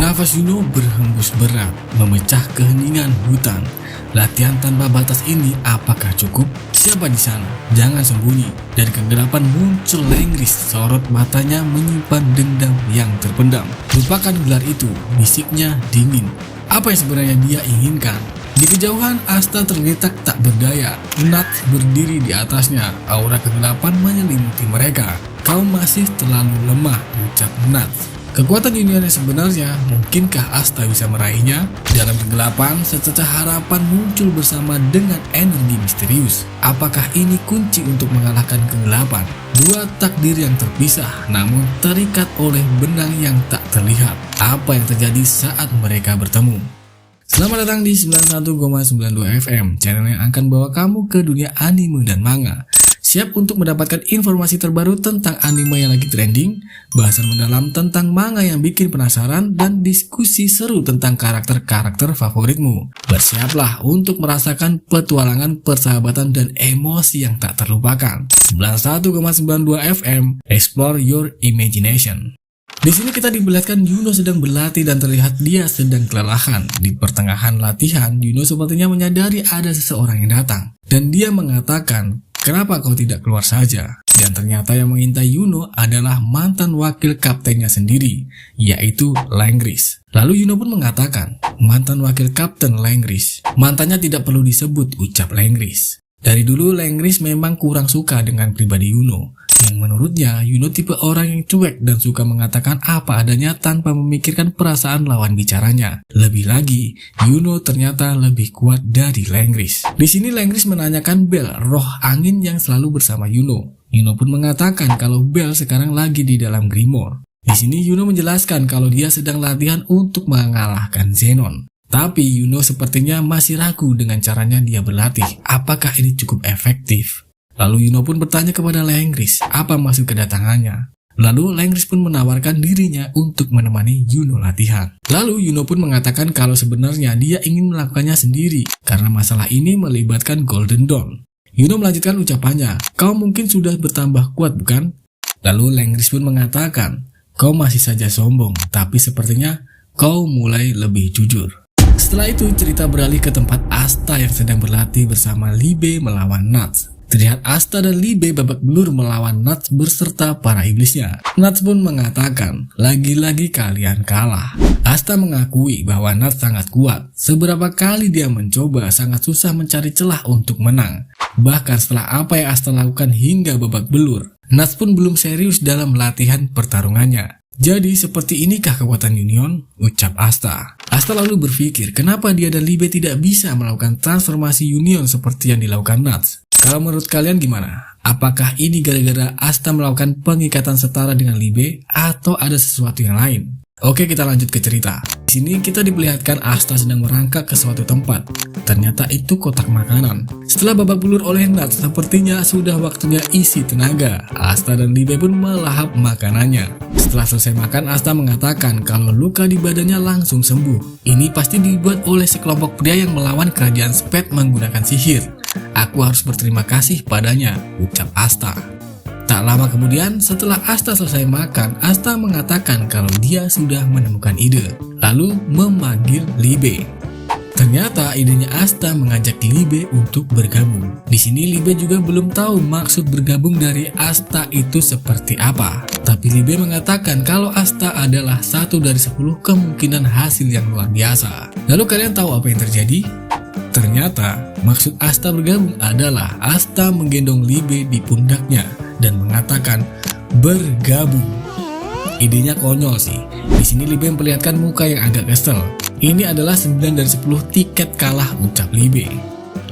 Nafas Yuno berhembus berat, memecah keheningan hutan. Latihan tanpa batas ini apakah cukup? Siapa di sana? Jangan sembunyi. Dari kegelapan muncul Lengris, sorot matanya menyimpan dendam yang terpendam. Lupakan gelar itu, bisiknya dingin. Apa yang sebenarnya dia inginkan? Di kejauhan, Asta tergeletak tak berdaya. Nuts berdiri di atasnya, aura kegelapan menyelimuti mereka. Kau masih terlalu lemah, ucap Nuts. Kekuatan Union yang sebenarnya, mungkinkah Asta bisa meraihnya? Dalam kegelapan, sececah harapan muncul bersama dengan energi misterius. Apakah ini kunci untuk mengalahkan kegelapan? Dua takdir yang terpisah, namun terikat oleh benang yang tak terlihat. Apa yang terjadi saat mereka bertemu? Selamat datang di 91,92 FM, channel yang akan bawa kamu ke dunia anime dan manga. Siap untuk mendapatkan informasi terbaru tentang anime yang lagi trending, bahasan mendalam tentang manga yang bikin penasaran, dan diskusi seru tentang karakter-karakter favoritmu. Bersiaplah untuk merasakan petualangan, persahabatan, dan emosi yang tak terlupakan. 91,92 FM, Explore Your Imagination. Di sini kita diperlihatkan Yuno sedang berlatih dan terlihat dia sedang kelelahan. Di pertengahan latihan, Yuno sepertinya menyadari ada seseorang yang datang. Dan dia mengatakan, "Kenapa kau tidak keluar saja?" Dan ternyata yang mengintai Yuno adalah mantan wakil kaptennya sendiri, yaitu Lengris. Lalu Yuno pun mengatakan, "Mantan wakil kapten Lengris. Mantannya tidak perlu disebut," ucap Lengris. Dari dulu Lengris memang kurang suka dengan pribadi Yuno. Yang menurutnya, Yuno tipe orang yang cuek dan suka mengatakan apa adanya tanpa memikirkan perasaan lawan bicaranya. Lebih lagi, Yuno ternyata lebih kuat dari Lengris. Di sini Lengris menanyakan Bell, roh angin yang selalu bersama Yuno. Yuno pun mengatakan kalau Bell sekarang lagi di dalam Grimoire. Di sini Yuno menjelaskan kalau dia sedang latihan untuk mengalahkan Zenon. Tapi Yuno sepertinya masih ragu dengan caranya dia berlatih. Apakah ini cukup efektif? Lalu Yuno pun bertanya kepada Lengris apa maksud kedatangannya. Lalu Lengris pun menawarkan dirinya untuk menemani Yuno latihan. Lalu Yuno pun mengatakan kalau sebenarnya dia ingin melakukannya sendiri karena masalah ini melibatkan Golden Dawn. Yuno melanjutkan ucapannya, "Kau mungkin sudah bertambah kuat, bukan?" Lalu Lengris pun mengatakan, "Kau masih saja sombong, tapi sepertinya kau mulai lebih jujur." Setelah itu cerita beralih ke tempat Asta yang sedang berlatih bersama Libe melawan Nuts. Terlihat Asta dan Libe babak belur melawan Nuts beserta para iblisnya. Nuts pun mengatakan, "Lagi-lagi kalian kalah." Asta mengakui bahwa Nuts sangat kuat. Seberapa kali dia mencoba, sangat susah mencari celah untuk menang. Bahkan setelah apa yang Asta lakukan hingga babak belur, Nuts pun belum serius dalam latihan pertarungannya. "Jadi seperti inikah kekuatan Union?" ucap Asta. Asta lalu berpikir kenapa dia dan Libe tidak bisa melakukan transformasi Union seperti yang dilakukan Nuts. Kalau menurut kalian gimana? Apakah ini gara-gara Asta melakukan pengikatan setara dengan Libe atau ada sesuatu yang lain? Oke, kita lanjut ke cerita. Di sini kita diperlihatkan Asta sedang merangkak ke suatu tempat. Ternyata itu kotak makanan. Setelah babak belur oleh Nuts, sepertinya sudah waktunya isi tenaga. Asta dan Libe pun melahap makanannya. Setelah selesai makan, Asta mengatakan kalau luka di badannya langsung sembuh. Ini pasti dibuat oleh sekelompok pria yang melawan kerajaan Spade menggunakan sihir. "Aku harus berterima kasih padanya," ucap Asta. Tak lama kemudian, setelah Asta selesai makan, Asta mengatakan kalau dia sudah menemukan ide, lalu memanggil Libe. Ternyata idenya Asta mengajak Libe untuk bergabung. Di sini Libe juga belum tahu maksud bergabung dari Asta itu seperti apa. Tapi Libe mengatakan kalau Asta adalah satu dari 10 kemungkinan hasil yang luar biasa. Lalu kalian tahu apa yang terjadi? Ternyata maksud Asta bergabung adalah Asta menggendong Libe di pundaknya dan mengatakan bergabung. Idenya konyol sih. Di sini Libe memperlihatkan muka yang agak kesel. Ini adalah 9 dari 10 tiket kalah, ucap Libe.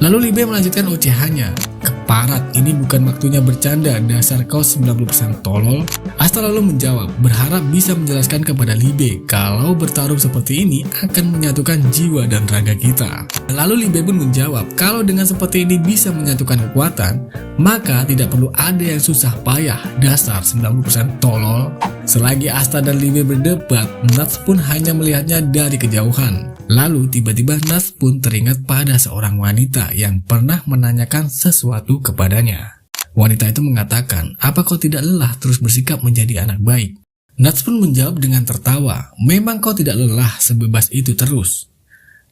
Lalu Libe melanjutkan ocehannya. "Keparat, ini bukan waktunya bercanda, dasar kau 90% tolol." Asta lalu menjawab, berharap bisa menjelaskan kepada Libe kalau bertarung seperti ini akan menyatukan jiwa dan raga kita. Lalu Libe pun menjawab, kalau dengan seperti ini bisa menyatukan kekuatan, maka tidak perlu ada yang susah payah, dasar 90% tolol. Selagi Asta dan Libe berdebat, Nuts pun hanya melihatnya dari kejauhan. Lalu tiba-tiba Nuts pun teringat pada seorang wanita yang pernah menanyakan sesuatu kepadanya. Wanita itu mengatakan, "Apa kau tidak lelah terus bersikap menjadi anak baik?" Natsu pun menjawab dengan tertawa, memang kau tidak lelah sebebas itu terus.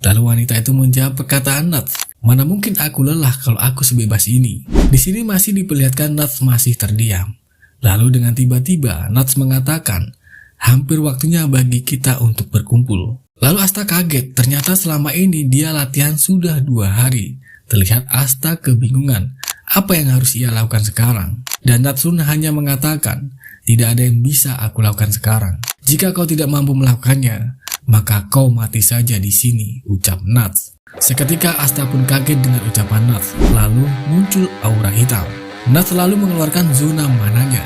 Lalu wanita itu menjawab perkataan Natsu, mana mungkin aku lelah kalau aku sebebas ini. Di sini masih diperlihatkan Natsu masih terdiam. Lalu dengan tiba-tiba Natsu mengatakan, hampir waktunya bagi kita untuk berkumpul. Lalu Asta kaget, ternyata selama ini dia latihan sudah 2 hari. Terlihat Asta kebingungan, apa yang harus ia lakukan sekarang? Dan Natsu hanya mengatakan, tidak ada yang bisa aku lakukan sekarang. Jika kau tidak mampu melakukannya, maka kau mati saja di sini, ucap Natsu. Seketika Asta pun kaget dengan ucapan Natsu, lalu muncul aura hitam. Natsu lalu mengeluarkan zona mananya.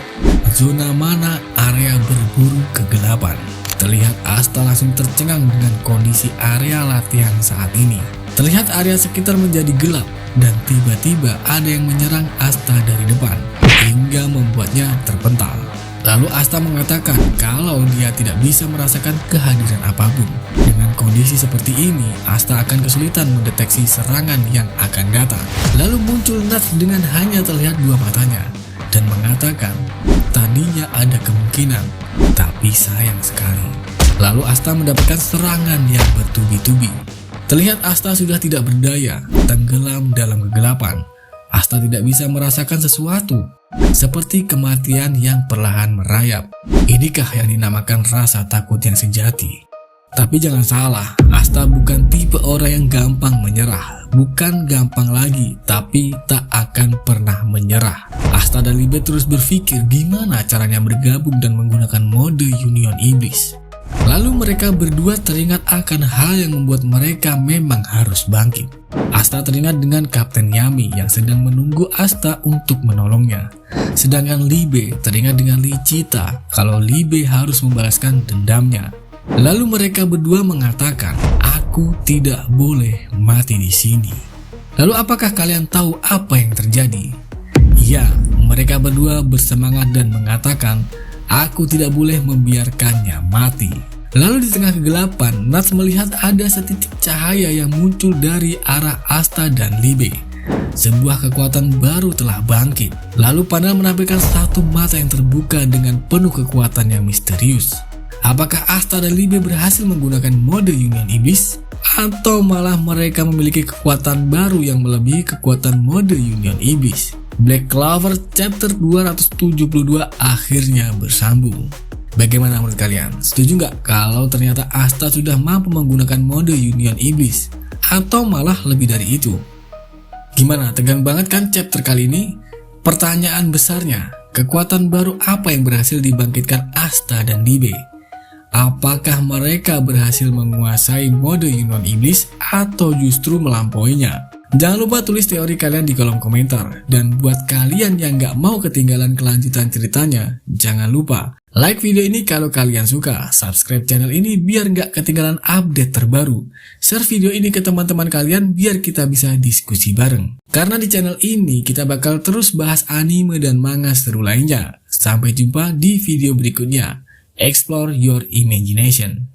Zona mana area berburu kegelapan. Terlihat Asta langsung tercengang dengan kondisi area latihan saat ini. Terlihat area sekitar menjadi gelap dan tiba-tiba ada yang menyerang Asta dari depan hingga membuatnya terpental. Lalu Asta mengatakan kalau dia tidak bisa merasakan kehadiran apapun. Dengan kondisi seperti ini, Asta akan kesulitan mendeteksi serangan yang akan datang. Lalu muncul Natsu dengan hanya terlihat 2 matanya dan mengatakan, tadinya ada kemungkinan, tapi sayang sekali. Lalu Asta mendapatkan serangan yang bertubi-tubi. Terlihat Asta sudah tidak berdaya, tenggelam dalam kegelapan. Asta tidak bisa merasakan sesuatu, seperti kematian yang perlahan merayap. Inikah yang dinamakan rasa takut yang sejati? Tapi jangan salah, Asta bukan tipe orang yang gampang menyerah. Bukan gampang lagi, tapi tak akan pernah menyerah. Asta dan Libe terus berpikir gimana caranya bergabung dan menggunakan mode Union Iblis. Lalu mereka berdua teringat akan hal yang membuat mereka memang harus bangkit. Asta teringat dengan Kapten Yami yang sedang menunggu Asta untuk menolongnya. Sedangkan Libe teringat dengan Lichita kalau Libe harus membalaskan dendamnya. Lalu mereka berdua mengatakan, aku tidak boleh mati di sini. Lalu apakah kalian tahu apa yang terjadi? Ya, mereka berdua bersemangat dan mengatakan, aku tidak boleh membiarkannya mati. Lalu di tengah kegelapan, Natsu melihat ada setitik cahaya yang muncul dari arah Asta dan Libe. Sebuah kekuatan baru telah bangkit. Lalu panel menampilkan satu mata yang terbuka dengan penuh kekuatan yang misterius. Apakah Asta dan Libe berhasil menggunakan mode Union Iblis? Atau malah mereka memiliki kekuatan baru yang melebihi kekuatan mode Union Iblis? Black Clover chapter 272 akhirnya bersambung. Bagaimana menurut kalian? Setuju nggak kalau ternyata Asta sudah mampu menggunakan mode Union Iblis? Atau malah lebih dari itu? Gimana, tegang banget kan chapter kali ini? Pertanyaan besarnya, kekuatan baru apa yang berhasil dibangkitkan Asta dan Libe? Apakah mereka berhasil menguasai mode Union Iblis atau justru melampauinya? Jangan lupa tulis teori kalian di kolom komentar. Dan buat kalian yang gak mau ketinggalan kelanjutan ceritanya, jangan lupa like video ini kalau kalian suka, subscribe channel ini biar gak ketinggalan update terbaru, share video ini ke teman-teman kalian biar kita bisa diskusi bareng. Karena di channel ini kita bakal terus bahas anime dan manga seru lainnya. Sampai jumpa di video berikutnya. Explore your imagination.